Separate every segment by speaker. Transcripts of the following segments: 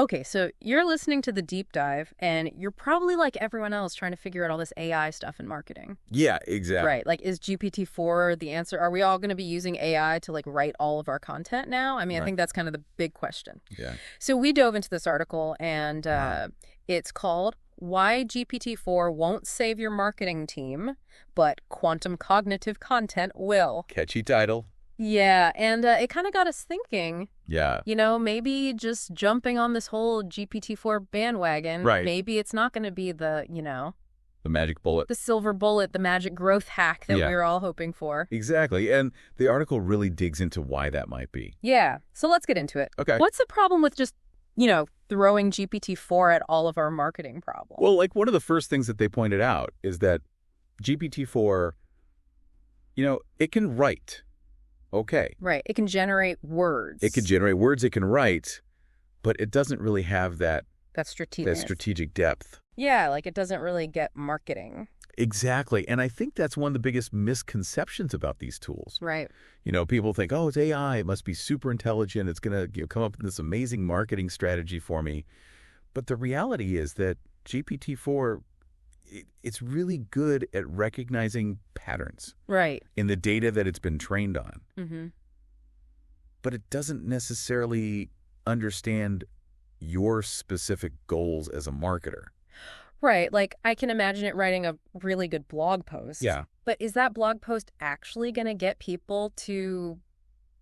Speaker 1: Okay, so you're listening to the deep dive, and you're probably like everyone else trying to figure out all this AI stuff in marketing.
Speaker 2: Yeah, exactly.
Speaker 1: Right. Like, is GPT-4 the answer? Are we all going to be using AI to, like, write all of our content now? I mean, I think that's kind of the big question.
Speaker 2: Yeah.
Speaker 1: So we dove into this article, and it's called Why GPT-4 Won't Save Your Marketing Team, but Quantum Cognitive Content Will.
Speaker 2: Catchy title.
Speaker 1: Yeah, and it kind of got us thinking.
Speaker 2: Yeah.
Speaker 1: You know, maybe just jumping on this whole GPT-4 bandwagon.
Speaker 2: Right.
Speaker 1: Maybe it's not going to be the
Speaker 2: magic bullet.
Speaker 1: the silver bullet, the magic growth hack that we were all hoping for.
Speaker 2: Exactly. And the article really digs into why that might be.
Speaker 1: Yeah. So let's get into it.
Speaker 2: Okay.
Speaker 1: What's the problem with just, throwing GPT-4 at all of our marketing problems?
Speaker 2: Well, like one of the first things that they pointed out is that GPT-4, it can write. Okay.
Speaker 1: Right. It can generate words.
Speaker 2: It can generate words, it can write, but it doesn't really have that strategic depth.
Speaker 1: Yeah, like it doesn't really get marketing.
Speaker 2: Exactly. And I think that's one of the biggest misconceptions about these tools.
Speaker 1: Right.
Speaker 2: People think, oh, it's AI. It must be super intelligent. It's going to come up with this amazing marketing strategy for me. But the reality is that GPT-4, it's really good at recognizing patterns.
Speaker 1: Right.
Speaker 2: In the data that it's been trained on.
Speaker 1: Mm-hmm.
Speaker 2: But it doesn't necessarily understand your specific goals as a marketer.
Speaker 1: Right. Like, I can imagine it writing a really good blog post.
Speaker 2: Yeah.
Speaker 1: But is that blog post actually going to get people to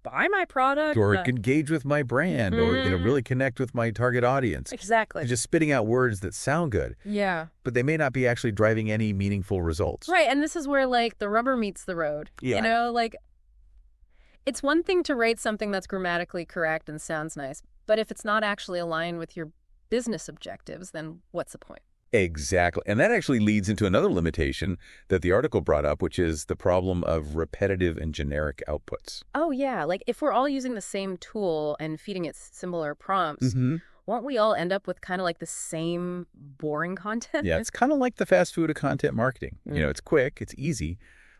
Speaker 1: buy my product?
Speaker 2: Or engage with my brand or, really connect with my target audience.
Speaker 1: Exactly.
Speaker 2: They're just spitting out words that sound good.
Speaker 1: Yeah.
Speaker 2: But they may not be actually driving any meaningful results.
Speaker 1: Right. And this is where, the rubber meets the road.
Speaker 2: Yeah.
Speaker 1: It's one thing to write something that's grammatically correct and sounds nice. But if it's not actually aligned with your business objectives, then what's the point?
Speaker 2: Exactly. And that actually leads into another limitation that the article brought up, which is the problem of repetitive and generic outputs.
Speaker 1: Oh, yeah. Like, if we're all using the same tool and feeding it similar prompts, won't we all end up with kind of like the same boring content?
Speaker 2: Yeah, it's kind of like the fast food of content marketing. It's quick, it's easy,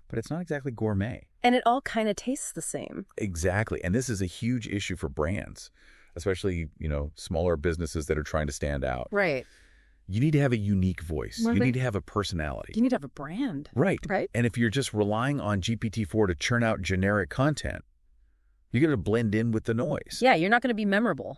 Speaker 2: but it's not exactly gourmet.
Speaker 1: And it all kind of tastes the same.
Speaker 2: Exactly. And this is a huge issue for brands, especially, smaller businesses that are trying to stand out.
Speaker 1: Right.
Speaker 2: You need to have a unique voice. You need to have a personality.
Speaker 1: You need to have a brand.
Speaker 2: Right.
Speaker 1: Right.
Speaker 2: And if you're just relying on GPT-4 to churn out generic content, you're going to blend in with the noise.
Speaker 1: Yeah, you're not going to be memorable.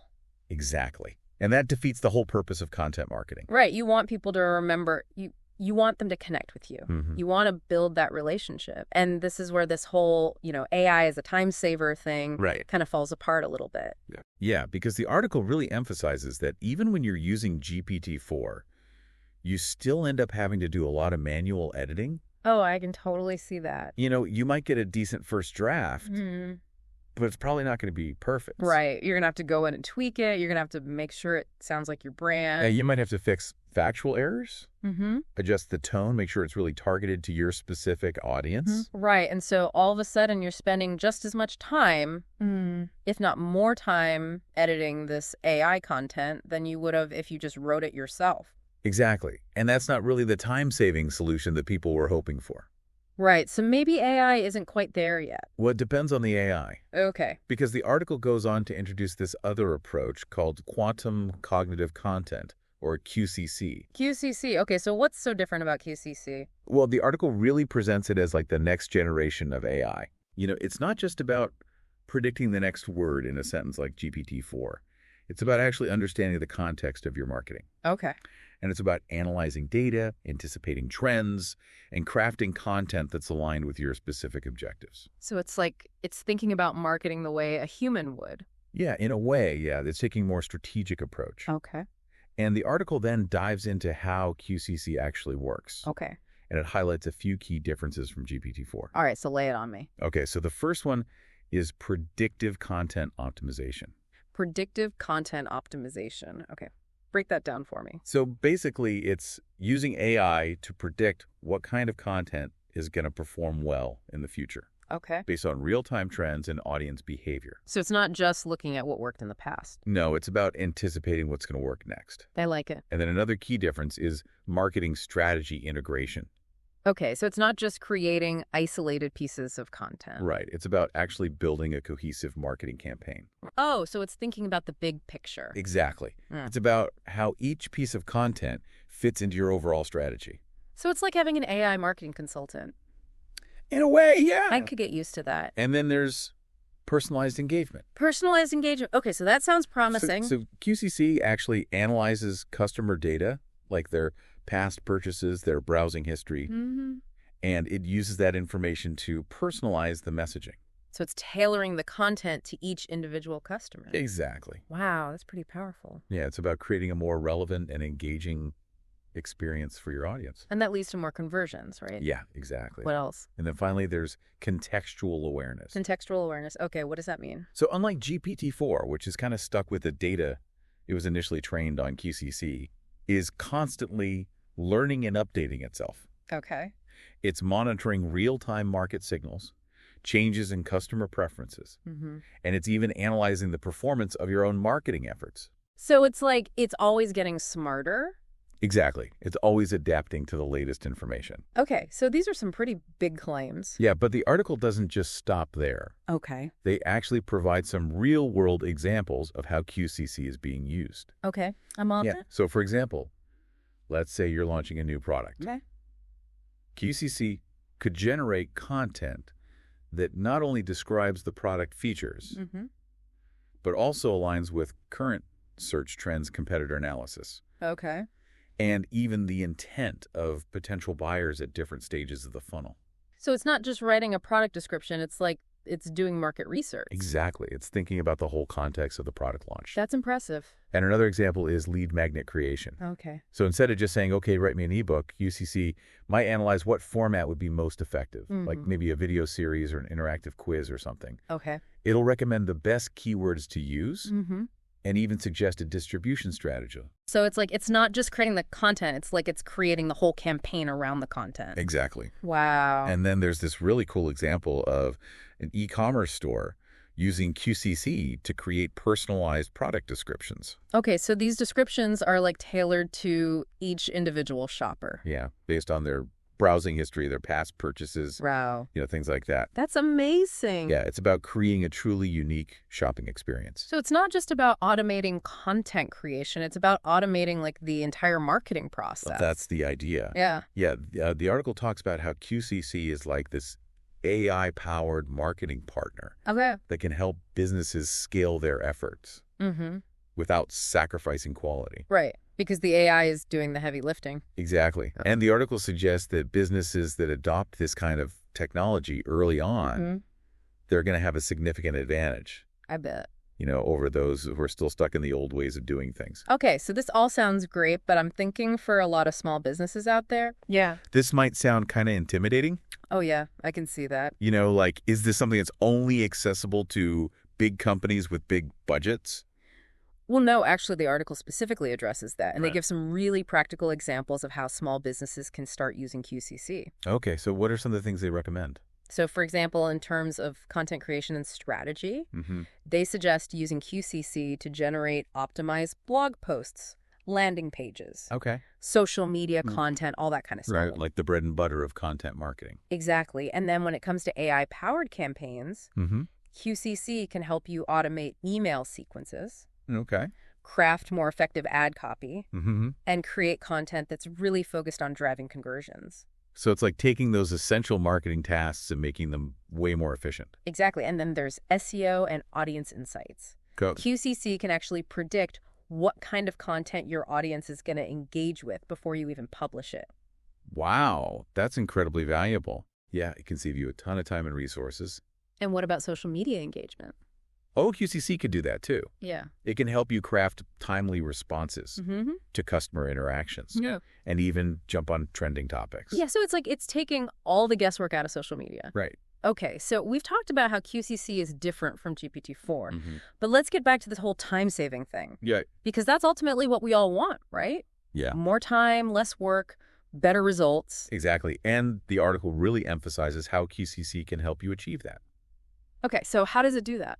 Speaker 2: Exactly. And that defeats the whole purpose of content marketing.
Speaker 1: Right. You want people to remember, you want them to connect with you. You want to build that relationship. And this is where this whole, AI as a time saver thing kind of falls apart a little bit.
Speaker 2: Yeah, because the article really emphasizes that even when you're using GPT-4, you still end up having to do a lot of manual editing.
Speaker 1: Oh, I can totally see that.
Speaker 2: You might get a decent first draft, but it's probably not going to be perfect.
Speaker 1: Right. You're going to have to go in and tweak it. You're going to have to make sure it sounds like your brand.
Speaker 2: You might have to fix factual errrs, adjust the tone, make sure it's really targeted to your specific audience.
Speaker 1: Right. And so all of a sudden you're spending just as much time, if not more time, editing this AI content than you would have if you just wrote it yourself.
Speaker 2: Exactly. And that's not really the time-saving solution that people were hoping for.
Speaker 1: Right. So maybe AI isn't quite there yet.
Speaker 2: Well, it depends on the AI.
Speaker 1: Okay.
Speaker 2: Because the article goes on to introduce this other approach called quantum cognitive content, or QCC.
Speaker 1: QCC. Okay, so what's so different about QCC?
Speaker 2: Well, the article really presents it as like the next generation of AI. It's not just about predicting the next word in a sentence like GPT-4. It's about actually understanding the context of your marketing.
Speaker 1: Okay.
Speaker 2: And it's about analyzing data, anticipating trends, and crafting content that's aligned with your specific objectives.
Speaker 1: So it's thinking about marketing the way a human would.
Speaker 2: Yeah, in a way, yeah. It's taking a more strategic approach.
Speaker 1: Okay.
Speaker 2: And the article then dives into how QCC actually works.
Speaker 1: Okay.
Speaker 2: And it highlights a few key differences from GPT-4.
Speaker 1: All right, so lay it on me.
Speaker 2: Okay, so the first one is predictive content optimization.
Speaker 1: Predictive content optimization. Okay. Break that down for me.
Speaker 2: So basically, it's using AI to predict what kind of content is going to perform well in the future.
Speaker 1: Okay.
Speaker 2: Based on real-time trends and audience behavior.
Speaker 1: So it's not just looking at what worked in the past.
Speaker 2: No, it's about anticipating what's going to work next.
Speaker 1: I like it.
Speaker 2: And then another key difference is marketing strategy integration.
Speaker 1: Okay, so it's not just creating isolated pieces of content.
Speaker 2: Right. It's about actually building a cohesive marketing campaign.
Speaker 1: Oh, so it's thinking about the big picture.
Speaker 2: Exactly. It's about how each piece of content fits into your overall strategy.
Speaker 1: So it's like having an AI marketing consultant.
Speaker 2: In a way, yeah.
Speaker 1: I could get used to that.
Speaker 2: And then there's personalized engagement.
Speaker 1: Personalized engagement. Okay, so that sounds promising.
Speaker 2: So QCC actually analyzes customer data, like their past purchases, their browsing history, and it uses that information to personalize the messaging.
Speaker 1: So it's tailoring the content to each individual customer.
Speaker 2: Exactly.
Speaker 1: Wow, that's pretty powerful.
Speaker 2: Yeah, it's about creating a more relevant and engaging experience for your audience.
Speaker 1: And that leads to more conversions, right?
Speaker 2: Yeah, exactly.
Speaker 1: What else?
Speaker 2: And then finally, there's contextual awareness.
Speaker 1: Contextual awareness. Okay, what does that mean?
Speaker 2: So unlike GPT-4, which is kind of stuck with the data it was initially trained on QCC, is constantly learning and updating itself.
Speaker 1: Okay.
Speaker 2: It's monitoring real-time market signals, changes in customer preferences, and it's even analyzing the performance of your own marketing efforts.
Speaker 1: So it's like it's always getting smarter?
Speaker 2: Exactly. It's always adapting to the latest information.
Speaker 1: Okay, so these are some pretty big claims.
Speaker 2: Yeah, but the article doesn't just stop there.
Speaker 1: Okay.
Speaker 2: They actually provide some real-world examples of how QCC is being used.
Speaker 1: Okay, I'm on that.
Speaker 2: So for example, let's say you're launching a new product.
Speaker 1: Okay.
Speaker 2: QCC could generate content that not only describes the product features, but also aligns with current search trends competitor analysis.
Speaker 1: Okay.
Speaker 2: And even the intent of potential buyers at different stages of the funnel.
Speaker 1: So it's not just writing a product description, it's like it's doing market research.
Speaker 2: Exactly. It's thinking about the whole context of the product launch.
Speaker 1: That's impressive.
Speaker 2: And another example is lead magnet creation.
Speaker 1: Okay.
Speaker 2: So instead of just saying, okay, write me an ebook, QCC might analyze what format would be most effective, like maybe a video series or an interactive quiz or something.
Speaker 1: Okay.
Speaker 2: It'll recommend the best keywords to use and even suggest a distribution strategy.
Speaker 1: So it's like it's not just creating the content, it's like it's creating the whole campaign around the content.
Speaker 2: Exactly.
Speaker 1: Wow.
Speaker 2: And then there's this really cool example of an e-commerce store using QCC to create personalized product descriptions.
Speaker 1: Okay, so these descriptions are like tailored to each individual shopper.
Speaker 2: Yeah, based on their browsing history, their past purchases,
Speaker 1: Wow.
Speaker 2: Things like that.
Speaker 1: That's amazing.
Speaker 2: Yeah, it's about creating a truly unique shopping experience.
Speaker 1: So it's not just about automating content creation, it's about automating like the entire marketing process.
Speaker 2: That's the idea.
Speaker 1: Yeah.
Speaker 2: Yeah, the article talks about how QCC is like this AI-powered marketing partner that can help businesses scale their efforts without sacrificing quality.
Speaker 1: Right, because the AI is doing the heavy lifting.
Speaker 2: Exactly. And the article suggests that businesses that adopt this kind of technology early on, they're going to have a significant advantage.
Speaker 1: I bet.
Speaker 2: Over those who are still stuck in the old ways of doing things.
Speaker 1: Okay, so this all sounds great, but I'm thinking for a lot of small businesses out there. Yeah.
Speaker 2: This might sound kind of intimidating.
Speaker 1: Oh, yeah, I can see that.
Speaker 2: Like, is this something that's only accessible to big companies with big budgets?
Speaker 1: Well, no, actually, the article specifically addresses that, and they give some really practical examples of how small businesses can start using QCC.
Speaker 2: Okay, so what are some of the things they recommend?
Speaker 1: So, for example, in terms of content creation and strategy, they suggest using QCC to generate optimized blog posts, landing pages, social media content, all that kind of stuff.
Speaker 2: Right, like the bread and butter of content marketing.
Speaker 1: Exactly. And then when it comes to AI-powered campaigns, QCC can help you automate email sequences, craft more effective ad copy, and create content that's really focused on driving conversions.
Speaker 2: So it's like taking those essential marketing tasks and making them way more efficient.
Speaker 1: Exactly. And then there's SEO and audience insights. QCC can actually predict what kind of content your audience is going to engage with before you even publish it.
Speaker 2: Wow, that's incredibly valuable. Yeah, it can save you a ton of time and resources.
Speaker 1: And what about social media engagement?
Speaker 2: Oh, QCC could do that too.
Speaker 1: Yeah.
Speaker 2: It can help you craft timely responses to customer interactions and even jump on trending topics.
Speaker 1: Yeah, so it's like it's taking all the guesswork out of social media.
Speaker 2: Right.
Speaker 1: Okay, so we've talked about how QCC is different from GPT-4, but let's get back to this whole time-saving thing.
Speaker 2: Yeah.
Speaker 1: Because that's ultimately what we all want, right?
Speaker 2: Yeah.
Speaker 1: More time, less work, better results.
Speaker 2: Exactly. And the article really emphasizes how QCC can help you achieve that.
Speaker 1: Okay, so how does it do that?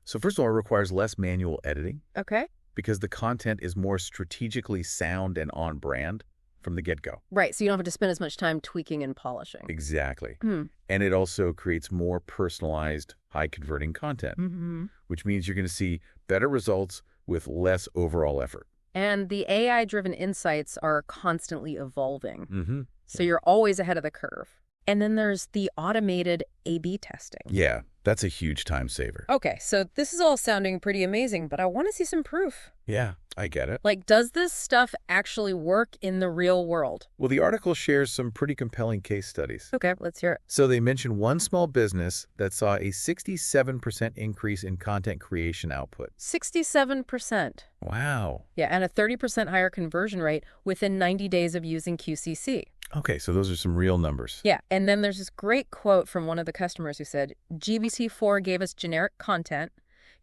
Speaker 2: So first of all, it requires less manual editing.
Speaker 1: Okay.
Speaker 2: Because the content is more strategically sound and on brand from the get-go.
Speaker 1: Right, so you don't have to spend as much time tweaking and polishing.
Speaker 2: Exactly. And it also creates more personalized, high-converting content, which means you're going to see better results with less overall effort.
Speaker 1: And the AI-driven insights are constantly evolving. So you're always ahead of the curve. And then there's the automated A/B testing.
Speaker 2: Yeah, that's a huge time saver.
Speaker 1: Okay, so this is all sounding pretty amazing, but I want to see some proof.
Speaker 2: Yeah, I get it.
Speaker 1: Like, does this stuff actually work in the real world?
Speaker 2: Well, the article shares some pretty compelling case studies.
Speaker 1: Okay, let's hear it.
Speaker 2: So they mention one small business that saw a 67% increase in content creation output.
Speaker 1: 67%.
Speaker 2: Wow.
Speaker 1: Yeah, and a 30% higher conversion rate within 90 days of using QCC.
Speaker 2: Okay, so those are some real numbers.
Speaker 1: Yeah, and then there's this great quote from one of the customers who said, GPT-4 gave us generic content.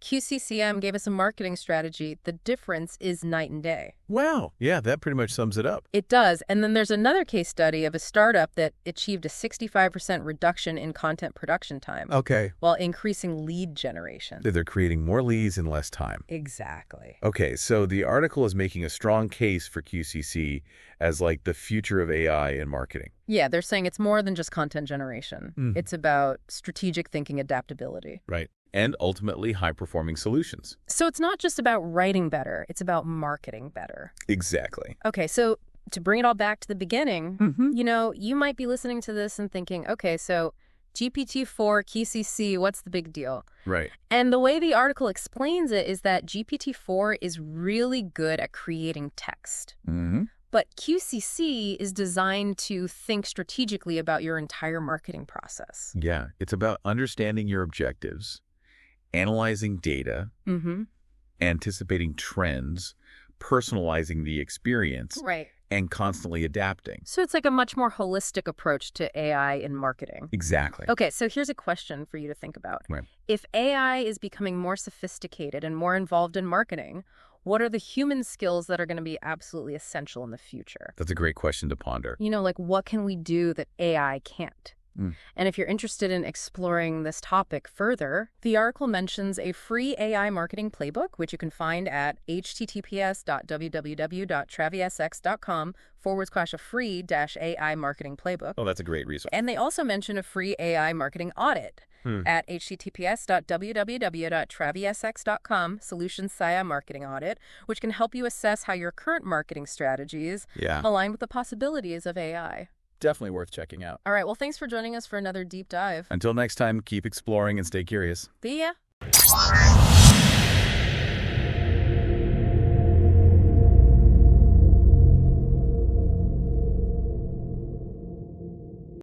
Speaker 1: QCCM gave us a marketing strategy. The difference is night and day.
Speaker 2: Wow. Yeah, that pretty much sums it up.
Speaker 1: It does. And then there's another case study of a startup that achieved a 65% reduction in content production time.
Speaker 2: Okay.
Speaker 1: While increasing lead generation.
Speaker 2: They're creating more leads in less time.
Speaker 1: Exactly.
Speaker 2: Okay, so the article is making a strong case for QCC as like the future of AI in marketing.
Speaker 1: Yeah, they're saying it's more than just content generation. It's about strategic thinking adaptability.
Speaker 2: Right. And ultimately high-performing solutions.
Speaker 1: So it's not just about writing better, it's about marketing better.
Speaker 2: Exactly.
Speaker 1: Okay, so to bring it all back to the beginning, you might be listening to this and thinking, okay, so GPT-4, QCC, what's the big deal?
Speaker 2: Right.
Speaker 1: And the way the article explains it is that GPT-4 is really good at creating text. But QCC is designed to think strategically about your entire marketing process.
Speaker 2: Yeah, it's about understanding your objectives, analyzing data, anticipating trends, personalizing the experience,
Speaker 1: right,
Speaker 2: and constantly adapting.
Speaker 1: So it's like a much more holistic approach to AI in marketing.
Speaker 2: Exactly.
Speaker 1: Okay, so here's a question for you to think about.
Speaker 2: Right.
Speaker 1: If AI is becoming more sophisticated and more involved in marketing, what are the human skills that are going to be absolutely essential in the future?
Speaker 2: That's a great question to ponder.
Speaker 1: Like what can we do that AI can't? And if you're interested in exploring this topic further, the article mentions a free AI marketing playbook, which you can find at https://www.travsx.com/a free-AI marketing playbook.
Speaker 2: Oh, that's a great resource.
Speaker 1: And they also mention a free AI marketing audit at https://www.travsx.com/solutions/SIA marketing audit, which can help you assess how your current marketing strategies align with the possibilities of AI.
Speaker 2: Definitely worth checking out.
Speaker 1: All right, well, thanks for joining us for another deep dive.
Speaker 2: Until next time, keep exploring and stay curious.
Speaker 1: See ya.